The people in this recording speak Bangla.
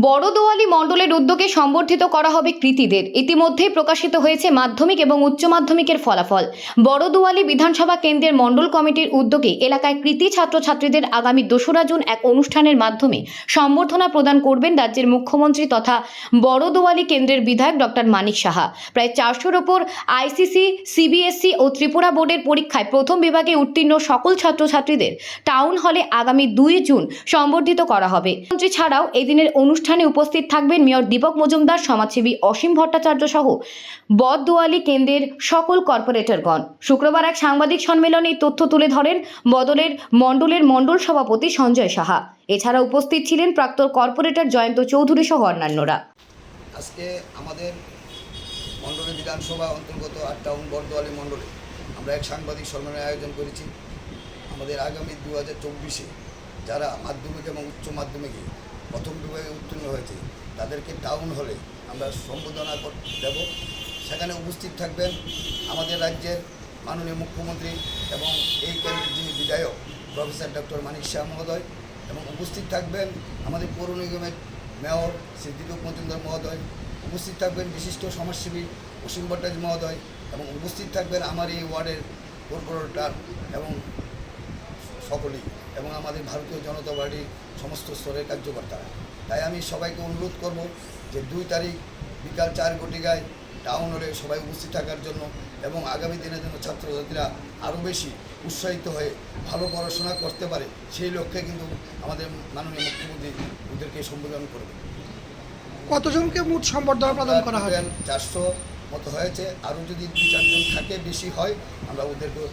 বড়দোয়ালি মণ্ডলের উদ্যোগে সম্বর্ধিত করা হবে কৃতীদের। ইতিমধ্যেই প্রকাশিত হয়েছে মাধ্যমিক এবং উচ্চ মাধ্যমিকের ফলাফল। বড়দোয়ালি বিধানসভা কেন্দ্রের মণ্ডল কমিটির উদ্যোগে এলাকায় কৃতী ছাত্রছাত্রীদের আগামী 2রা জুন এক অনুষ্ঠানের মাধ্যমে সম্বর্ধনা প্রদান করবেন রাজ্যের মুখ্যমন্ত্রী তথা বড়দোয়ালি কেন্দ্রের বিধায়ক ডক্টর মানিক সাহা। প্রায় 400-র ওপর আইসিসি, সিবিএসই ও ত্রিপুরা বোর্ডের পরীক্ষায় প্রথম বিভাগে উত্তীর্ণ সকল ছাত্রছাত্রীদের টাউন হলে আগামী 2 জুন সম্বর্ধিত করা হবে। মন্ত্রী ছাড়াও এদিনের অনুষ্ঠানে উপস্থিত থাকবেন মেয়র দীপক মজুমদার, সমাজসেবী অসীম ভট্টাচার্য সহ বড়দোয়ালি কেন্দ্রের সকল কর্পোরেটরগণ। শুক্রবার এক সাংবাদিক সম্মেলনে এই তথ্য তুলে ধরেন বদলের মণ্ডলের মণ্ডল সভাপতি সঞ্জয় সাহা। এছাড়া উপস্থিত ছিলেন প্রাক্তন কর্পোরেটর জয়ন্ত চৌধুরী সহ অন্যান্যরা। আজকে আমাদের মণ্ডলের বিধানসভা অন্তর্গত 8 টাউন বড়দোয়ালি মণ্ডলে আমরা এক সাংবাদিক সম্মেলনের আয়োজন করেছি। আমাদের আগামী 2024-এ যারা মাধ্যমিক এবং উচ্চ মাধ্যমিকে প্রথম বিভাগে উত্তীর্ণ হয়েছে তাদেরকে টাউন হলে আমরা সম্বোধনা দেব। সেখানে উপস্থিত থাকবেন আমাদের রাজ্যের মাননীয় মুখ্যমন্ত্রী এবং এই কেন্দ্রের যিনি বিধায়ক প্রফেসর ডক্টর মানিক সাহা মহোদয়, এবং উপস্থিত থাকবেন আমাদের পৌর নিগমের মেয়র শ্রী দীপক মজুমদার মহোদয়, উপস্থিত থাকবেন বিশিষ্ট সমাজসেবী অসীম ভট্টাচার্য মহোদয়, এবং উপস্থিত থাকবেন আমার এই ওয়ার্ডের কর্পোরেটর এবং সকলেই, এবং আমাদের ভারতীয় জনতা পার্টির সমস্ত স্তরের কার্যকর্তারা। তাই আমি সবাইকে অনুরোধ করব যে 2 তারিখ বিকাল 4 ঘটিকায় টাউন হলে সবাই উপস্থিত থাকার জন্য, এবং আগামী দিনের জন্য ছাত্রছাত্রীরা আরও বেশি উৎসাহিত হয়ে ভালো পড়াশোনা করতে পারে সেই লক্ষ্যে কিন্তু আমাদের মাননীয় মুখ্যমন্ত্রী ওদেরকে সম্বোধন করবে। কতজনকে মোট সম্বর্ধনা প্রদান করা হবে? 400 মতো হয়েছে, আরও যদি 2-4 জন থাকে বেশি হয় আমরা ওদেরকে